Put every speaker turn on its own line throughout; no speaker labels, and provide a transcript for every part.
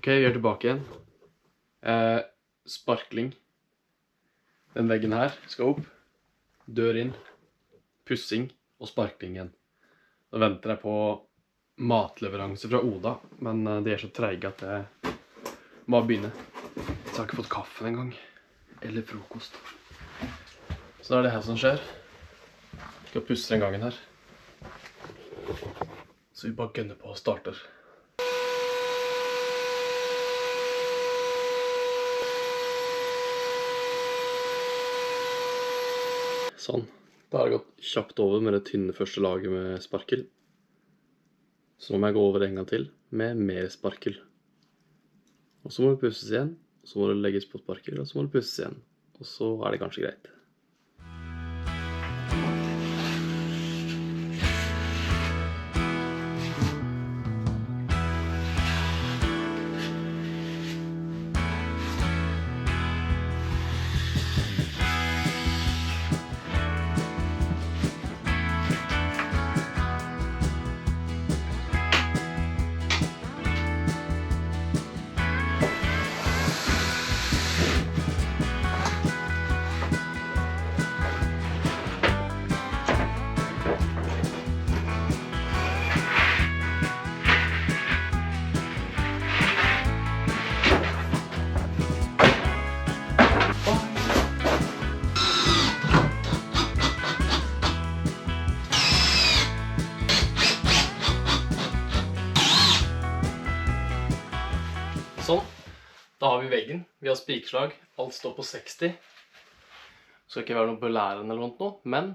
Ok, vi er tilbake igjen. Sparkling. Den veggen her skal opp. Dør inn. Pussing og sparkling igjen. Nå venter jeg på matleveranse fra Oda, men de er så treige at jeg må begynne. Så jeg har ikke fått kaffen en gang. Eller frokost. Så det er det her som skjer. Jeg skal pusse den gangen her. Så vi bare gønner på og starter. Sånn. Da har det gått kjapt over med det tynne første laget med sparkel. Så nå må jeg gå over en gang til med mer sparkel. Og så må det pusses igjen, og så må det legges på sparkel, og så må det pusses igjen. Og så er det kanskje greit. Sånn, da har vi veggen, vi har spikerslag, alt står på 60. Det skal ikke være noe belærende eller noe, men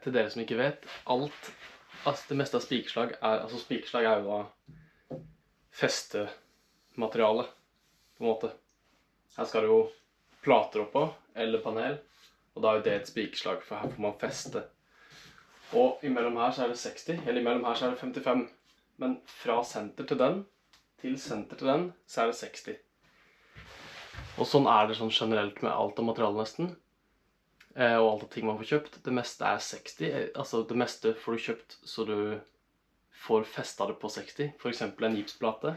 til dere som ikke vet, det meste av spikerslag er jo da festemateriale, på en måte. Her skal det jo plater oppå, eller panel, og da er jo det et spikerslag, for her får man feste. Og imellom her så er det 60, eller imellom her så er det 55, men fra senter til den, så er det 60. Og sånn er det sånn generelt med alt av materiale nesten. Og alt av ting man får kjøpt. Det meste er 60. Altså det meste får du kjøpt så du får festet det på 60. For eksempel en gipsplate.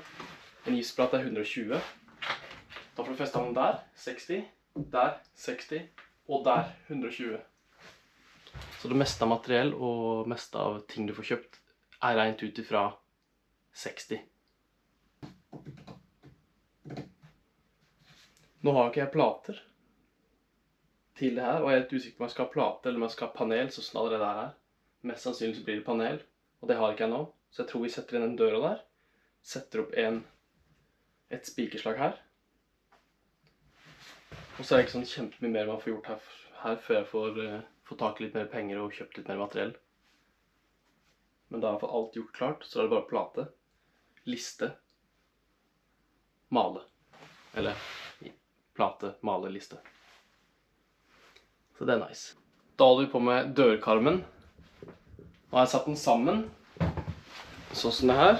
En gipsplate er 120. Da får du festet den der, 60. Der, 60. Og der, 120. Så det meste av materiell og meste av ting du får kjøpt er regnet ut ifra 60. Nå har ikke jeg plater til det her, og jeg er litt usikker på om jeg skal ha plate eller om jeg skal ha panel, så snart det der her. Mest sannsynlig så blir det panel, og det har ikke jeg nå. Så jeg tror vi setter inn den døra der, setter opp et spikerslag her. Og så er det ikke sånn kjempemye mer man får gjort her før jeg får tak i litt mer penger og kjøpt litt mer materiell. Men da har jeg fått alt gjort klart, så er det bare plate, liste, male. Eller plate, male, liste. Så det er nice. Da holder vi på med dørkarmen. Nå har jeg satt den sammen. Sånn som det her.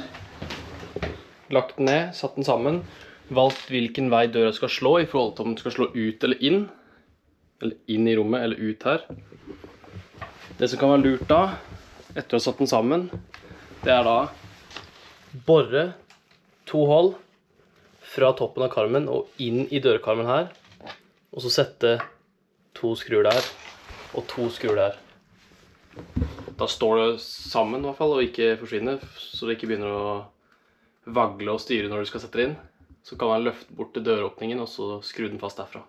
Lagt den ned, satt den sammen. Valgt hvilken vei døra skal slå, i forhold til om den skal slå ut eller inn. Eller inn i rommet, eller ut her. Det som kan være lurt da, etter å ha satt den sammen, det er da borre 2 hold fra toppen av karmen og inn i dørkarmen her, og så sette 2 skruer der, og 2 skruer der. Da står det sammen i hvert fall, og ikke forsvinner, så det ikke begynner å vagle og styre når du skal sette det inn. Så kan man løfte bort til døråpningen, og så skru den fast derfra.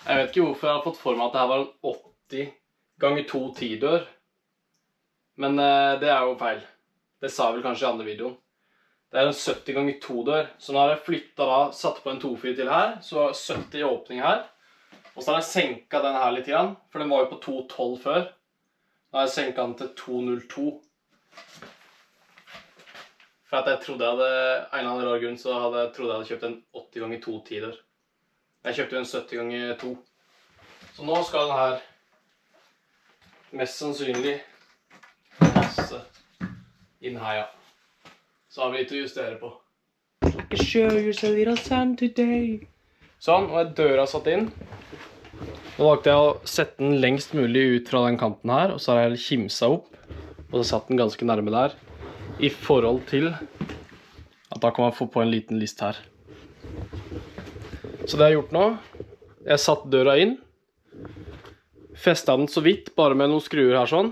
Jeg vet ikke hvorfor jeg har fått for meg at dette var en 80 ganger 2 10-dør. Men det er jo feil. Det sa jeg vel kanskje i andre videoen. Det er en 70 ganger 2-dør. Så nå har jeg flyttet da, satt på en 2-4 til her. Så 70 åpning her. Og så har jeg senket den her litt igjen, for den var jo på 212 før. Nå har jeg senket den til 202. For at jeg trodde jeg hadde, en eller annen rar grunn, så trodde jeg hadde kjøpt en 80 ganger 2 10-dør. Jeg kjøpte jo en 70 ganger 2. Så nå skal den her mest sannsynlig passe inn her, ja. Så har vi litt å justere på. I can show you a little sun today. Sånn, og er døra satt inn. Nå valgte jeg å sette den lengst mulig ut fra den kanten her, og så har jeg kimsa opp, og så satt den ganske nærme der, i forhold til at da kan man få på en liten list her. Så det jeg har gjort nå, jeg satt døra inn, festet den så vidt, bare med noen skruer her sånn,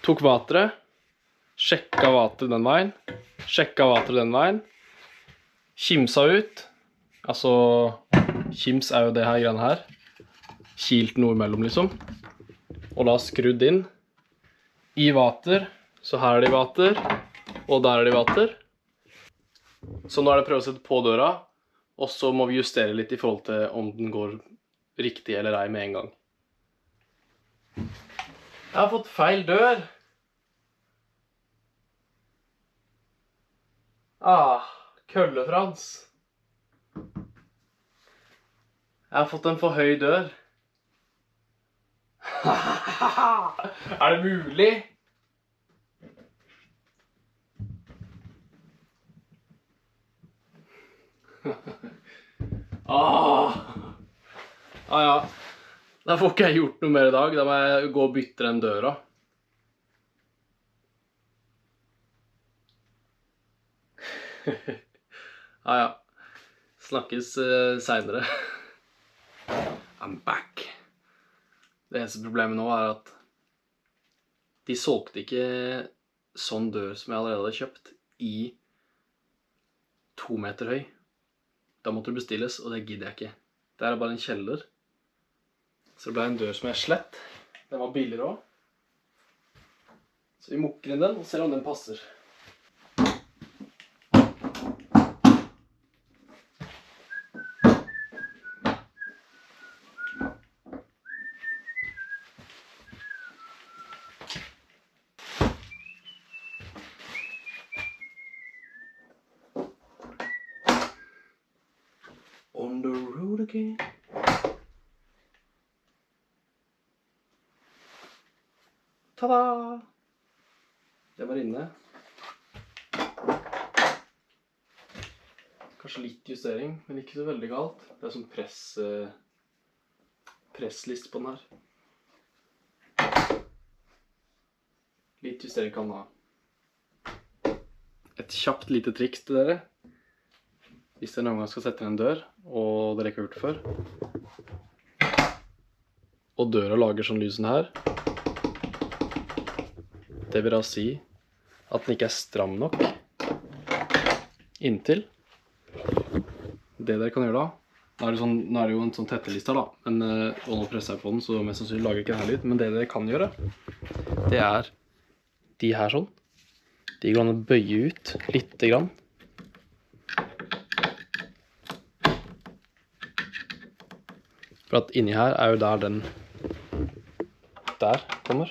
tok vateret, sjekket vateret den veien, sjekket vateret den veien, kimsa ut, altså kims er jo det her greiene her, kilt noe imellom liksom, og da skrudd inn i vater, så her er det vater, og der er det vater. Så nå er det å prøve å sette på døra, og så må vi justere litt i forhold til om den går riktig eller ei med en gang. Jeg har fått feil dør. Kølle-Frans. Jeg har fått en for høy dør. Er det mulig? Ja. Da får ikke jeg gjort noe mer i dag. Da må jeg gå og bytte den døra. Ja. Snakkes senere. I'm back. Det eneste problemet nå er at de solgte ikke sånn dør som jeg allerede hadde kjøpt i 2 meter høy. Da måtte det bestilles, og det gidder jeg ikke. Det er bare en kjeller. Så det ble en dør som er slett. Den var billigere også. Så vi mukker inn den og ser om den passer. On the road again. Tada! Det var inne. Kanskje litt justering, men ikke så veldig galt. Det er sånn presslist på den her. Litt justering kan den ha. Et kjapt lite triks til dere. Hvis dere noen gang skal sette inn en dør, og dere ikke har gjort det før, og døra lager sånn lyd sånn her, det vil da si at den ikke er stram nok inntil. Det dere kan gjøre da, nå er det jo en sånn tettelist her da, og nå presser jeg på den, så mest sannsynlig lager ikke denne lyd, men det dere kan gjøre, det er de her sånn. De går an å bøye ut litt grann. For at inni her er jo der den der kommer.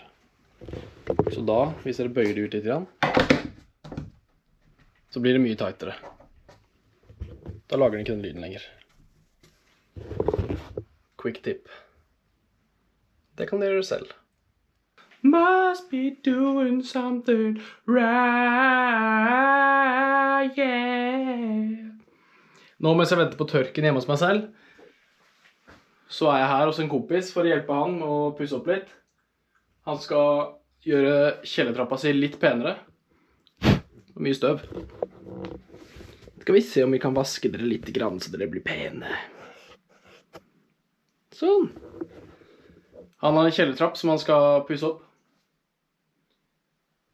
Så da, hvis dere bøyer det ut litt grann, så blir det mye tightere. Da lager den ikke den lyden lenger. Quick tip. Det kan dere gjøre selv. Must be doing something right, yeah. Nå mens jeg venter på tørken hjemme hos meg selv, så er jeg her hos en kompis for å hjelpe han med å pusse opp litt. Han skal gjøre kjellertrappa si litt penere. Og mye støv. Skal vi se om vi kan vaske dere litt grann, så dere blir pene. Sånn. Han har en kjellertrapp som han skal pusse opp.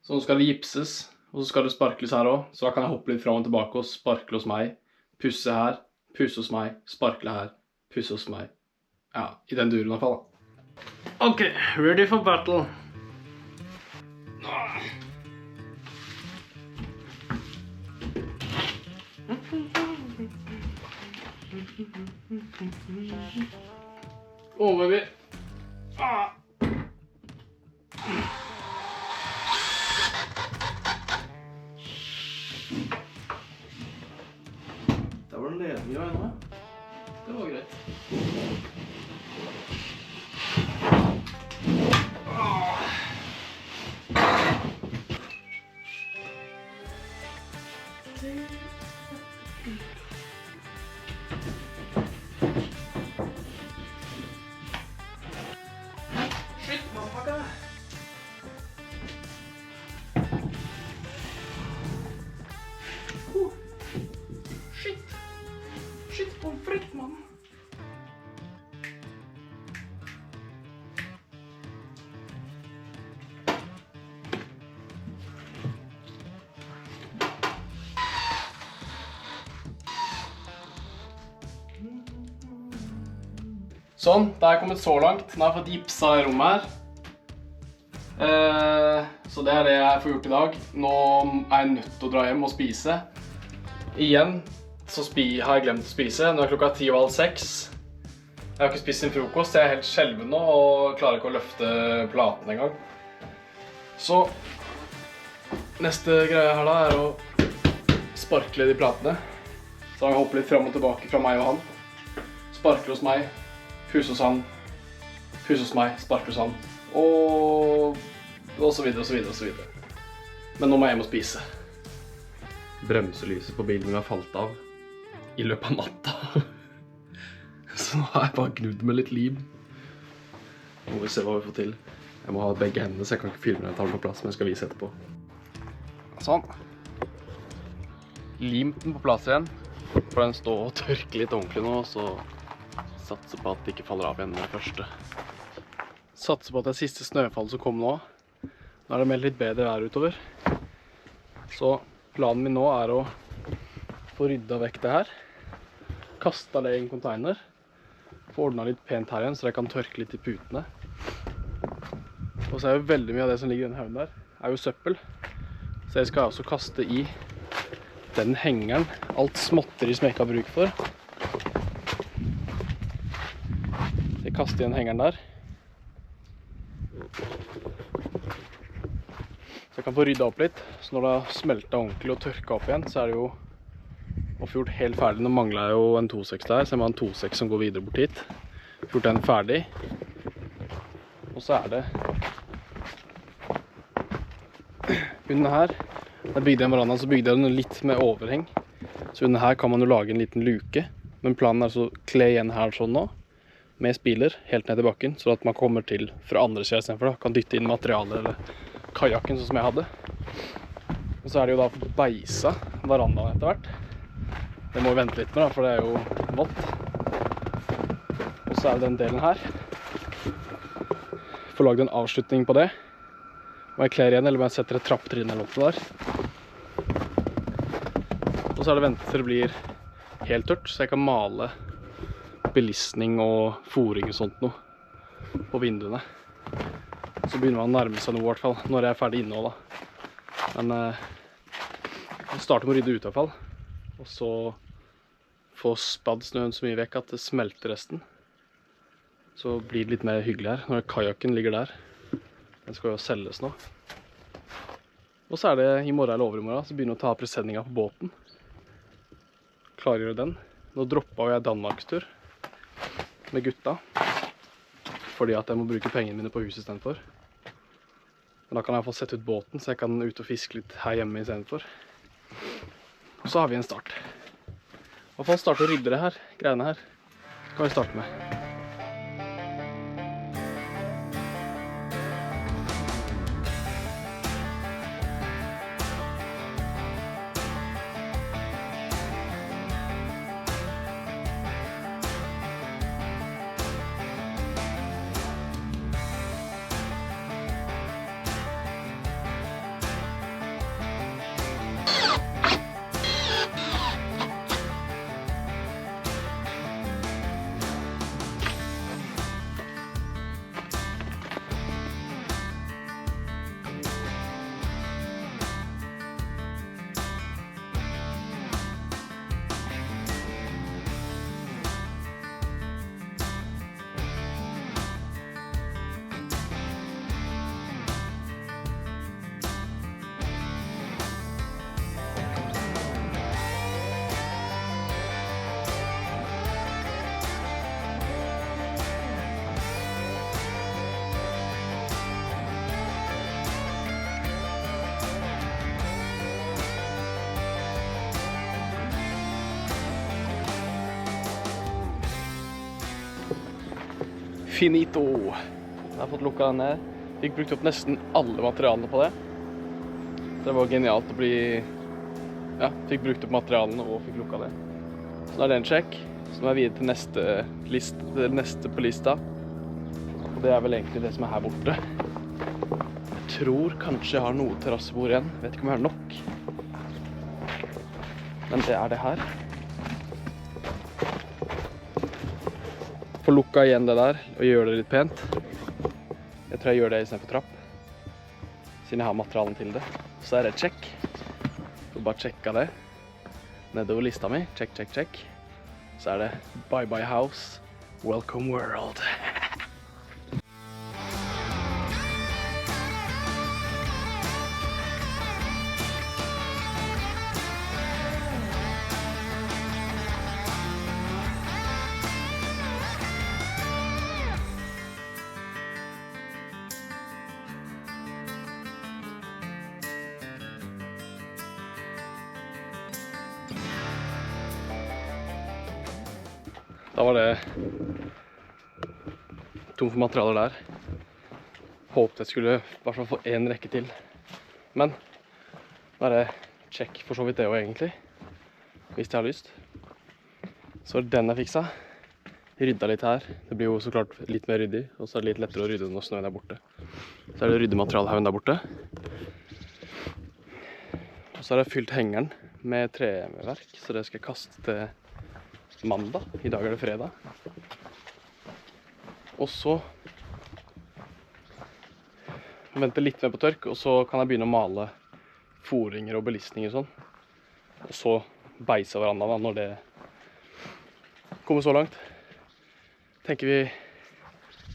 Så nå skal det gipses, og så skal det sparkles her også. Så da kan jeg hoppe litt fram og tilbake og sparkle hos meg. Pusse her, pusse hos meg, sparkle her, pusse hos meg. Ja, i den duren i hvert fall da. Ok, ready for battle. Åh, baby. Der var den ledningen av ennå. Det var greit. Shit, motherfucker! Shit, pommes frites, mann! Sånn, da har jeg kommet så langt. Nå har jeg fått gipsa i rommet her. Så det er det jeg får gjort i dag. Nå er jeg nødt til å dra hjem og spise. Igjen så har jeg glemt å spise. Nå er klokka 5:30. Jeg har ikke spist sin frokost. Jeg er helt skjelven nå og klarer ikke å løfte platen engang. Så neste greie her da er å sparkle de platene. Så han hopper litt frem og tilbake fra meg og han. Sparkler hos meg. Pus hos han, pus hos meg, sparker hos han, og så videre, og så videre, og så videre. Men nå må jeg hjem og spise. Bremselyset på bilen min har falt av i løpet av natta. Så nå har jeg bare gnudd med litt lim. Nå må vi se hva vi får til. Jeg må ha begge hendene, så jeg kan ikke filme når jeg tar den på plass, men jeg skal vise etterpå. Sånn. Limt den på plass igjen. For den står og tørker litt ordentlig nå, så satser på at det ikke faller av igjen med det første. Satser på at det er siste snøfall som kommer nå. Nå er det meldt litt bedre vær utover. Så planen min nå er å få ryddet vekk det her. Kastet det i en container. Få ordnet litt pent her igjen, så jeg kan tørke litt i putene. Og så er jo veldig mye av det som ligger i den haugen der, er jo søppel. Så jeg skal også kaste i den hengeren. Alt småtteri som jeg ikke har bruk for. Jeg kaster igjen hengeren der. Så jeg kan få ryddet opp litt. Så når det har smeltet ordentlig og tørket opp igjen, så er det jo å få gjort helt ferdig. Nå mangler jeg jo en 2.6 der, så jeg må ha en 2.6 som går videre bort hit. Gjort den ferdig. Og så er det under her. Da bygde jeg en veranda, så bygde jeg den litt med overheng. Så under her kan man jo lage en liten luke. Men planen er så å kle igjen her sånn nå, med spiler helt ned til bakken, så at man kommer til fra andre siden istedenfor da. Kan dytte inn materiale eller kajakken sånn som jeg hadde. Og så er det jo da beisa verandaen etter hvert. Det må vi vente litt med da, for det er jo vått. Og så er det den delen her. Får laget en avslutning på det. Må jeg kler igjen, eller må jeg setter et trapptrinn eller noe der. Og så er det ventet til det blir helt tørt, så jeg kan male belysning og foring og sånt noe på vinduene. Så begynner man å nærme seg noe i hvert fall, når jeg er ferdig inne også da. Men jeg starter med å rydde ut i hvert fall, og så få spadd snøen så mye vekk at det smelter resten. Så blir det litt mer hyggelig her, når kajakken ligger der. Den skal jo selges nå. Og så er det i morgen eller overmorgen, så begynner jeg å ta presenninga på båten. Klargjøre den. Nå droppet jeg Danmarkstur med gutta, fordi at jeg må bruke pengene mine på huset i stedet for. Men da kan jeg i hvert fall sette ut båten, så jeg kan ut og fiske litt her hjemme i stedet for. Og så har vi en start. I hvert fall starte å rydde det her, greiene her. Det kan vi starte med. finito. Jeg har fått lukket den ned. Fikk brukt opp nesten alle materialene på det. Så det var genialt å bli... Ja, fikk brukt opp materialene og fikk lukket det. Så nå er det en sjekk. Så nå er vi videre til neste på lista. Og det er vel egentlig det som er her borte. Jeg tror kanskje jeg har noe terrassebord igjen. Vet ikke om jeg har nok. Men det er det her. Få lukka igjen det der og gjøre det litt pent. Jeg tror jeg gjør det i stedet for trapp. Siden jeg har materialen til det. Så er det check. Får bare sjekka det. Nedover lista mi. Check, check, check. Så er det bye bye house. Welcome world. Da var det tom for materialer der. Håpte jeg skulle i hvert fall få en rekke til. Men da er det check for så vidt det også egentlig, hvis jeg har lyst. Så den er fiksa. Rydda litt her. Det blir jo så klart litt mer ryddig, og så er det litt lettere å rydde når snøen er borte. Så er det ryddematerialhaugen der borte. Og så har jeg fylt hengeren med treverk, så det skal jeg kaste til mandag. I dag er det fredag. Og så venter litt mer på tørk, og så kan jeg begynne å male foringer og belysninger og sånn. Og så beise hverandre da, når det kommer så langt. Tenker vi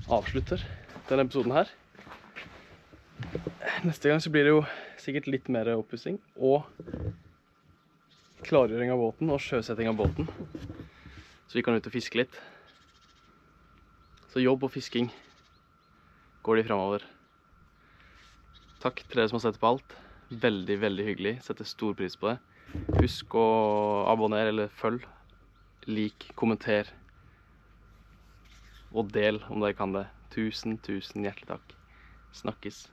avslutter denne episoden her. Neste gang så blir det jo sikkert litt mer oppussing og klargjøring av båten og sjøsetting av båten. Så vi kan ut og fiske litt. Så jobb og fisking går de fremover. Takk til dere som har sett på alt. Veldig, veldig hyggelig. Setter stor pris på det. Husk å abonnere eller følg. Lik, kommenter. Og del om dere kan det. Tusen, tusen hjertelig takk. Snakkes.